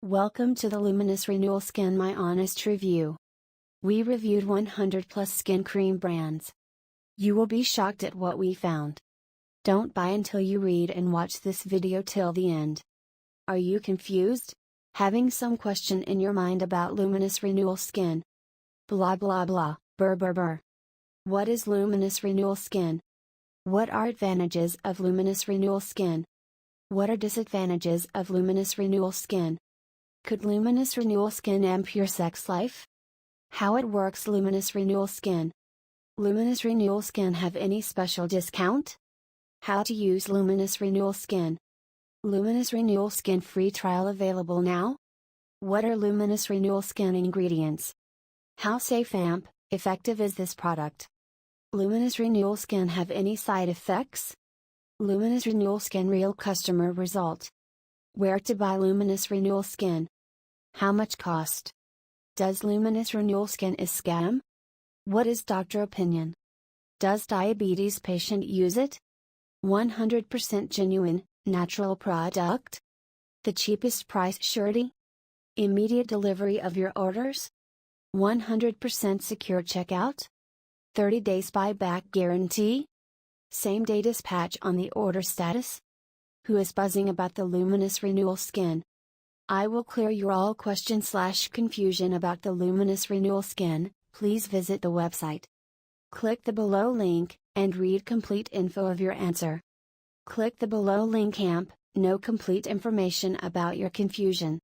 Welcome to the Luminous Renewal Skin My Honest Review. We reviewed 100 plus skin cream brands. You will be shocked at what we found. Don't buy until you read and watch this video till the end. Are you confused? Having some question in your mind about Luminous Renewal Skin? Blah blah blah, brr brr brr. What is Luminous Renewal Skin? What are advantages of Luminous Renewal Skin? What are disadvantages of Luminous Renewal Skin? Could Luminous Renewal Skin amp your sex life? How it works. Luminous Renewal Skin. Luminous Renewal Skin have any special discount? How to use Luminous Renewal Skin. Luminous Renewal Skin free trial available now? What are Luminous Renewal Skin ingredients? How safe and effective is this product? Luminous Renewal Skin have any side effects? Luminous Renewal Skin real customer result. Where to buy Luminous Renewal Skin? How much cost? Does Luminous Renewal Skin is scam? What is doctor opinion? Does diabetes patient use it? 100% genuine, natural product? The cheapest price surety? Immediate delivery of your orders? 100% secure checkout? 30 days buyback guarantee? Same day dispatch on the order status? Who is buzzing about the Luminous Renewal Skin? I will clear your all question/confusion about the Luminous Renewal Skin. Please visit the website. Click the below link, and read complete info of your answer. Click the below link know complete information about your confusion.